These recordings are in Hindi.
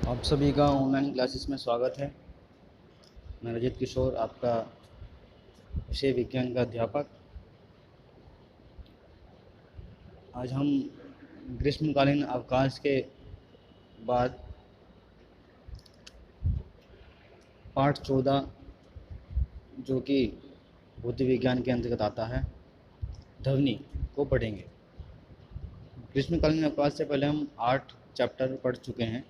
आप सभी का ऑनलाइन क्लासेस में स्वागत है। मैं रजत किशोर, आपका विषय विज्ञान का अध्यापक। आज हम ग्रीष्मकालीन अवकाश के बाद पाठ 14 जो कि बुद्धि विज्ञान के अंतर्गत आता है, ध्वनि को पढ़ेंगे। ग्रीष्मकालीन अवकाश से पहले हम 8 चैप्टर पढ़ चुके हैं,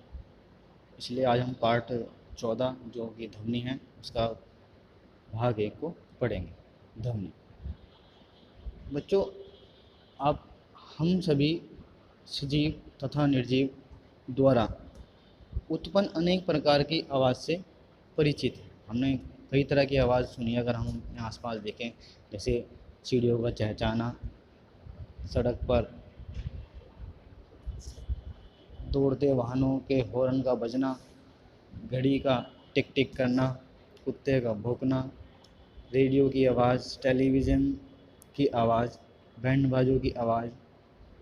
इसलिए आज हम पाठ 14 जो कि ध्वनि है उसका भाग 1 को पढ़ेंगे। ध्वनि बच्चों, आप हम सभी सजीव तथा निर्जीव द्वारा उत्पन्न अनेक प्रकार की आवाज़ से परिचित हैं। हमने कई तरह की आवाज़ सुनी। अगर हम अपने आसपास देखें, जैसे चिड़ियों का चहचहाना, सड़क पर दौड़ते वाहनों के हॉर्न का बजना, घड़ी का टिक टिक करना, कुत्ते का भौंकना, रेडियो की आवाज़, टेलीविज़न की आवाज़, बैंड बाजों की आवाज़,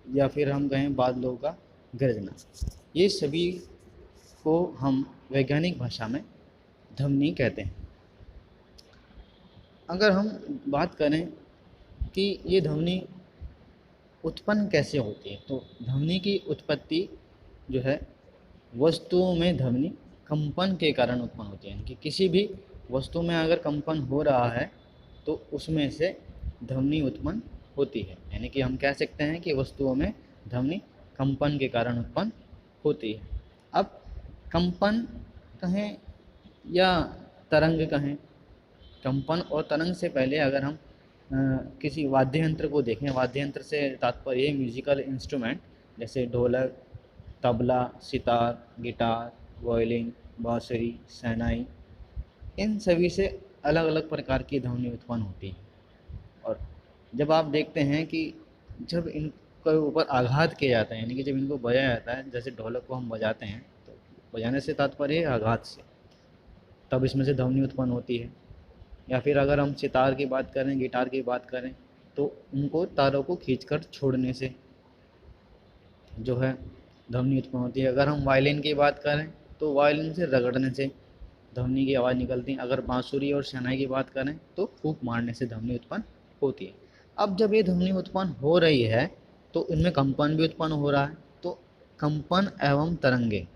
या फिर हम कहें बादलों का गरजना, ये सभी को हम वैज्ञानिक भाषा में ध्वनि कहते हैं। अगर हम बात करें कि ये ध्वनि उत्पन्न कैसे होती है, तो ध्वनि की उत्पत्ति जो है वस्तुओं में ध्वनि कंपन के कारण उत्पन्न होती है। यानी कि किसी भी वस्तु में अगर कंपन हो रहा है तो उसमें से ध्वनि उत्पन्न होती है। यानी कि हम कह सकते हैं कि वस्तुओं में ध्वनि कंपन के कारण उत्पन्न होती है। अब कंपन कहें या तरंग कहें, कंपन और तरंग से पहले अगर हम किसी वाद्य यंत्र को देखें, वाद्य यंत्र से तात्पर्य म्यूजिकल इंस्ट्रूमेंट, जैसे ढोलक, तबला, सितार, गिटार, वायलिन, बांसुरी, शहनाई, इन सभी से अलग अलग प्रकार की ध्वनि उत्पन्न होती है। और जब आप देखते हैं कि जब इनके ऊपर आघात किया जाता है, यानी कि जब इनको बजाया जाता है, जैसे ढोलक को हम बजाते हैं तो बजाने से तात्पर्य है आघात से, तब इसमें से ध्वनि उत्पन्न होती है। या फिर अगर हम सितार की बात करें, गिटार की बात करें, तो उनको तारों को खींचकर छोड़ने से जो है ध्वनि उत्पन्न होती है। अगर हम वायलिन की बात करें तो वायलिन से रगड़ने से ध्वनि की आवाज़ निकलती है। अगर बांसुरी और शहनाई की बात करें तो फूंक मारने से ध्वनि उत्पन्न होती है। अब जब ये ध्वनि उत्पन्न हो रही है तो इनमें कंपन भी उत्पन्न हो रहा है। तो कंपन एवं तरंगे,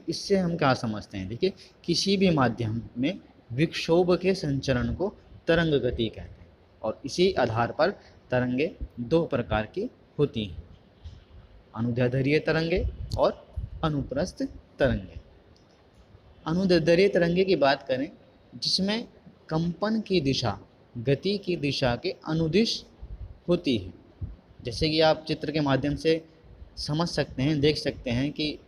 इससे हम क्या समझते हैं? देखिए, किसी भी माध्यम में विक्षोभ के संचरण को तरंग गति कहते हैं, और इसी आधार पर तरंगे दो प्रकार की होती हैं, अनुदैर्ध्य तरंगे और अनुप्रस्थ तरंगे। अनुदैर्ध्य तरंगे की बात करें जिसमें कंपन की दिशा गति की दिशा के अनुदिश होती है। जैसे कि आप चित्र के माध्यम से समझ सकते हैं, देख सकते हैं कि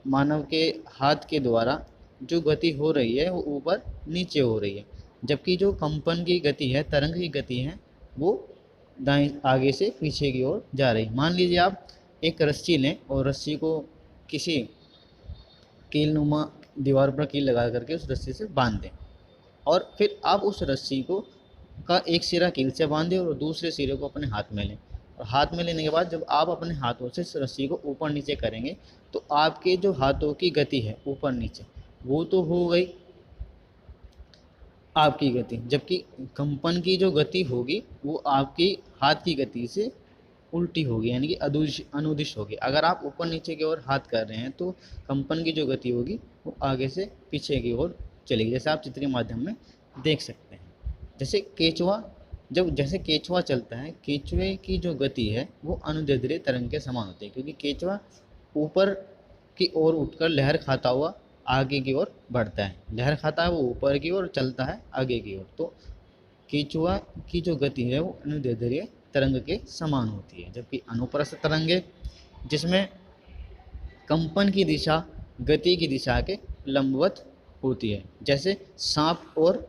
मानव के हाथ के द्वारा जो गति हो रही है वो ऊपर नीचे हो रही है, जबकि जो कंपन की गति है, तरंग की गति है, वो दाएं आगे से पीछे की ओर जा रही है। मान लीजिए आप एक रस्सी लें और रस्सी को किसी कीलनुमा दीवार पर कील लगा करके उस रस्सी से बांध दें, और फिर आप उस रस्सी को का एक सिरा कील से बांधें और दूसरे सिरे को अपने हाथ में लें। और हाथ में लेने के बाद जब आप अपने हाथों से इस रस्सी को ऊपर नीचे करेंगे तो आपके जो हाथों की गति है ऊपर नीचे, वो तो हो गई आपकी गति, जबकि कंपन की जो गति होगी वो आपकी हाथ की गति से उल्टी होगी, यानी कि अनुदिश होगी। अगर आप ऊपर नीचे की ओर हाथ कर रहे हैं तो कंपन की जो गति होगी वो आगे से पीछे की ओर चलेगी, जैसे आप चित्र के माध्यम में देख सकते हैं। जैसे केचुआ, जैसे केचुआ चलता है, केचुए की जो गति है वो अनुदैर्ध्य तरंग के समान होती है, क्योंकि केचुआ ऊपर की ओर उठकर लहर खाता हुआ आगे की ओर बढ़ता है। लहर खाता है वो ऊपर की ओर, चलता है आगे की ओर। तो केचुआ की जो गति है वो अनुदैर्ध्य तरंग के समान होती है। जबकि अनुप्रस्थ तरंगे जिसमें कंपन की दिशा गति की दिशा के लंबवत होती है, जैसे सांप और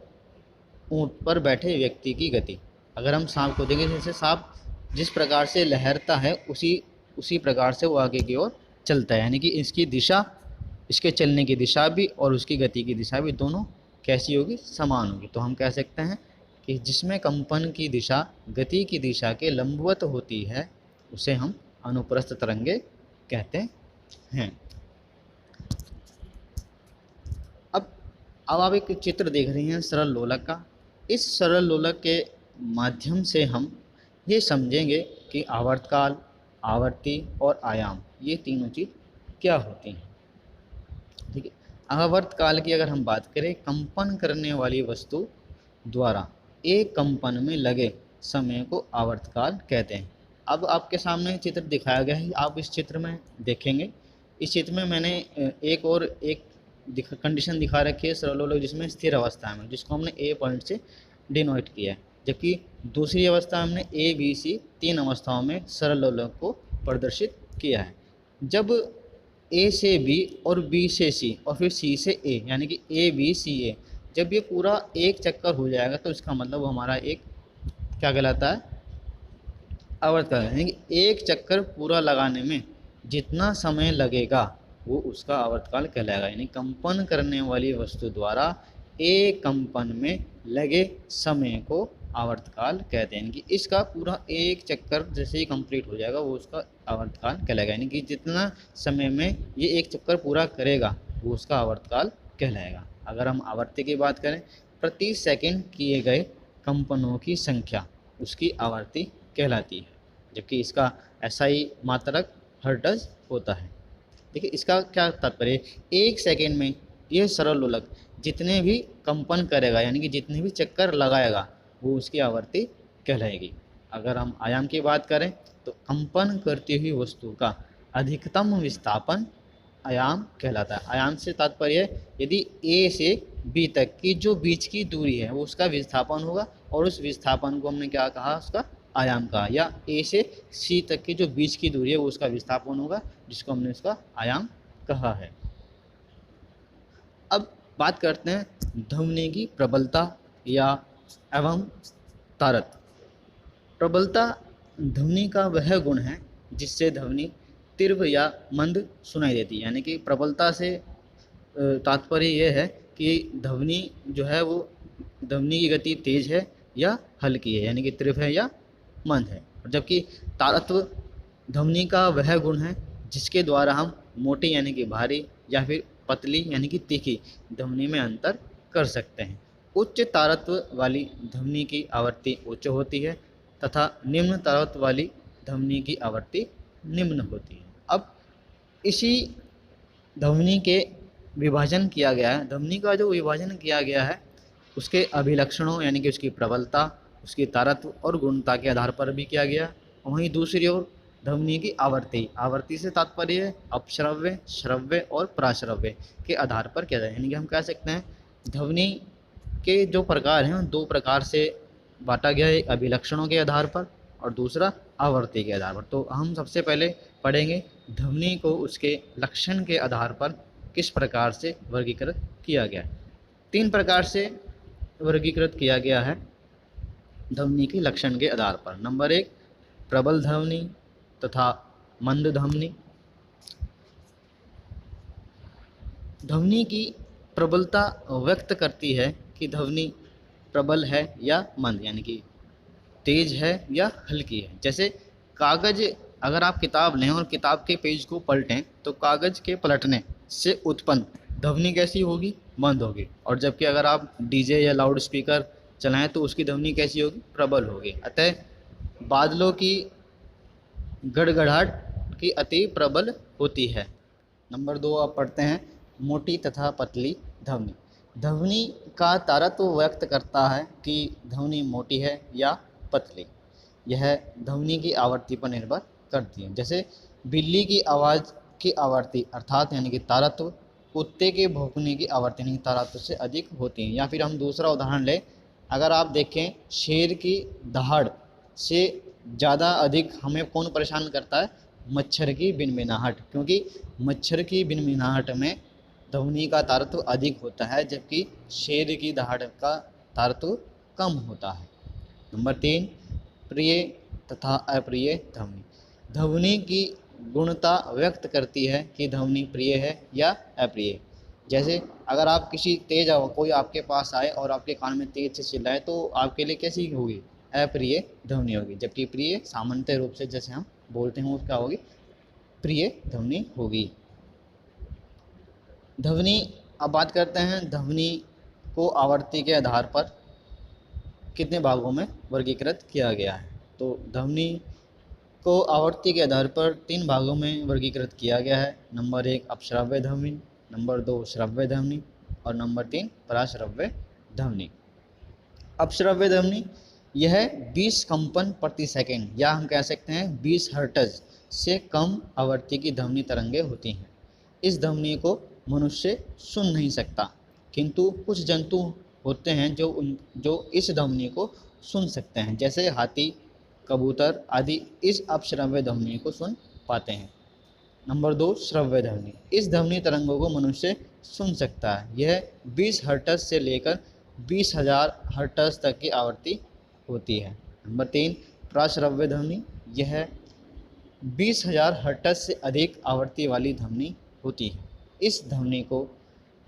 ऊंट पर बैठे व्यक्ति की गति। अगर हम सांप को देखें, जैसे सांप जिस प्रकार से लहरता है उसी प्रकार से वो आगे की ओर चलता है, यानी कि इसकी दिशा, इसके चलने की दिशा भी और उसकी गति की दिशा भी दोनों कैसी होगी? समान होगी। तो हम कह सकते हैं कि जिसमें कंपन की दिशा गति की दिशा के लंबवत होती है उसे हम अनुप्रस्थ तरंगे कहते हैं। अब आप एक चित्र देख रही हैं सरल लोलक का। इस सरल लोलक के माध्यम से हम ये समझेंगे कि आवर्तकाल, आवर्ती और आयाम, ये तीनों चीज़ क्या होती हैं। ठीक है। आवर्तकाल की अगर हम बात करें, कंपन करने वाली वस्तु द्वारा एक कंपन में लगे समय को आवर्तकाल कहते हैं। अब आपके सामने चित्र दिखाया गया है, आप इस चित्र में देखेंगे। इस चित्र में मैंने एक कंडीशन दिखा रखी है सरल लोलक, जिसमें स्थिर अवस्था में, जिसको हमने ए पॉइंट से डिनोट किया है, जबकि दूसरी अवस्था हमने ए बी सी तीन अवस्थाओं में सरल लोलक को प्रदर्शित किया है। जब ए से बी और बी से सी और फिर सी से ए, यानी कि ए बी सी ए, जब ये पूरा एक चक्कर हो जाएगा तो इसका मतलब हमारा एक क्या कहलाता है, आवर्तकाल। यानी कि एक चक्कर पूरा लगाने में जितना समय लगेगा वो उसका आवर्तकाल कहलाएगा। यानी कंपन करने वाली वस्तु द्वारा एक कंपन में लगे समय को आवर्तकाल कहते हैं। कि इसका पूरा एक चक्कर जैसे ही कंप्लीट हो जाएगा वो उसका आवर्तकाल कहलाएगा। यानी कि जितना समय में ये एक चक्कर पूरा करेगा वो उसका आवर्तकाल कहलाएगा। अगर हम आवर्ती की बात करें, प्रति सेकंड किए गए कंपनों की संख्या उसकी आवर्ती कहलाती है, जबकि इसका SI मात्रक हर्ट्ज होता है। देखिए इसका क्या तात्पर्य, एक सेकंड में ये सरल लोलक जितने भी कंपन करेगा, यानी कि जितने भी चक्कर लगाएगा, वो उसकी आवर्ती कहलाएगी। अगर हम आयाम की बात करें तो कंपन करती हुई वस्तु का अधिकतम विस्थापन आयाम कहलाता है। आयाम से तात्पर्य है यदि ए से बी तक की जो बीच की दूरी है वो उसका विस्थापन होगा, और उस विस्थापन को हमने क्या कहा, उसका आयाम कहा। या ए से सी तक की जो बीच की दूरी है वो उसका विस्थापन होगा, जिसको हमने उसका आयाम कहा है। अब बात करते हैं ध्वनि की प्रबलता या एवं तारत। प्रबलता ध्वनि का वह गुण है जिससे ध्वनि तीव्र या मंद सुनाई देती है। यानी कि प्रबलता से तात्पर्य यह है कि ध्वनि जो है वो ध्वनि की गति तेज है या हल्की है, यानी कि तीव्र है या मंद है। जबकि तारत्व ध्वनि का वह गुण है जिसके द्वारा हम मोटी यानी कि भारी या फिर पतली यानी कि तीखी ध्वनि में अंतर कर सकते हैं। उच्च तारत्व वाली ध्वनि की आवृत्ति उच्च होती है तथा निम्न तारत्व वाली ध्वनि की आवृत्ति निम्न होती है। अब इसी ध्वनि के विभाजन किया गया है, ध्वनि का जो विभाजन किया गया है उसके अभिलक्षणों यानी कि उसकी प्रबलता, उसकी तारत्व और गुणता के आधार पर भी किया गया। वहीं दूसरी ओर ध्वनि की आवर्ती, आवर्ती से तात्पर्य है अपश्रव्य, श्रव्य और प्राश्रव्य के आधार पर किया जाए। यानी कि हम कह सकते हैं ध्वनि के जो प्रकार हैं दो प्रकार से बांटा गया है, एक अभिलक्षणों के आधार पर और दूसरा आवर्ती के आधार पर। तो हम सबसे पहले पढ़ेंगे ध्वनि को उसके लक्षण के आधार पर किस प्रकार से वर्गीकृत किया गया है। तीन प्रकार से वर्गीकृत किया गया है ध्वनि के लक्षण के आधार पर। नंबर 1 प्रबल ध्वनि तथा मंद ध्वनि। ध्वनि की प्रबलता व्यक्त करती है कि ध्वनि प्रबल है या मंद, यानी कि तेज है या हल्की है। जैसे कागज, अगर आप किताब लें और किताब के पेज को पलटें तो कागज के पलटने से उत्पन्न ध्वनि कैसी होगी, मंद होगी। और जबकि अगर आप डीजे या लाउड स्पीकर चलाएं तो उसकी ध्वनि कैसी होगी, प्रबल होगी। अतः बादलों की गड़गड़ाहट की अति प्रबल होती है। नंबर 2 आप पढ़ते हैं मोटी तथा पतली ध्वनि। ध्वनि का तारत्व व्यक्त करता है कि ध्वनि मोटी है या पतली। यह ध्वनि की आवृत्ति पर निर्भर करती है। जैसे बिल्ली की आवाज़ की आवृत्ति अर्थात यानी कि तारत्व कुत्ते के भौंकने की आवृत्ति यानी कि तारत्व से अधिक होती है। या फिर हम दूसरा उदाहरण लें, अगर आप देखें शेर की दहाड़ से ज़्यादा अधिक हमें कौन परेशान करता है, मच्छर की बिनबिनाहट, क्योंकि मच्छर की बिनबिनाहट में ध्वनि का तारत्व अधिक होता है जबकि शेर की दहाड़ का तारत्व कम होता है। नंबर 3 प्रिय तथा अप्रिय ध्वनि। ध्वनि की गुणता व्यक्त करती है कि ध्वनि प्रिय है या अप्रिय। जैसे अगर आप किसी तेज कोई आपके पास आए और आपके कान में तेज से चिल्लाए तो आपके लिए कैसी होगी, अप्रिय ध्वनि होगी। जबकि प्रिय सामान्य रूप से जैसे हम बोलते हैं वो क्या होगी, प्रिय ध्वनि होगी। ध्वनि, अब बात करते हैं ध्वनि को आवृत्ति के आधार पर कितने भागों में वर्गीकृत किया गया है? तो ध्वनि को आवृत्ति के आधार पर 3 भागों में वर्गीकृत किया गया है। नंबर 1 अपश्रव्य ध्वनि, नंबर 2 श्रव्य ध्वनि और नंबर 3 पराश्रव्य ध्वनि। अपश्रव्य ध्वनि यह 20 कंपन प्रति सेकंड या हम कह सकते हैं 20 हर्ट्ज से कम आवृत्ति की ध्वनि तरंगें होती हैं। इस ध्वनि को मनुष्य सुन नहीं सकता, किंतु कुछ जंतु होते हैं जो इस ध्वनि को सुन सकते हैं, जैसे हाथी, कबूतर आदि इस अपश्रव्य ध्वनि को सुन पाते हैं। नंबर 2 श्रव्य ध्वनि। इस ध्वनि तरंगों को मनुष्य सुन सकता है। यह 20 हर्ट्ज से लेकर 20,000 हर्ट्ज तक की आवृत्ति होती है। नंबर 3 पराश्रव्य ध्वनि। यह 20,000 हर्ट्ज से अधिक आवृत्ति वाली ध्वनि होती है। इस ध्वनि को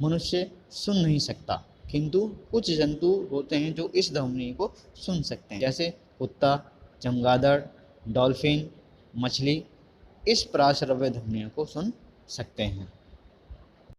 मनुष्य सुन नहीं सकता, किंतु कुछ जंतु होते हैं जो इस ध्वनि को सुन सकते हैं, जैसे कुत्ता, चमगादड़, डॉल्फिन, मछली इस पराश्रव्य ध्वनियों को सुन सकते हैं।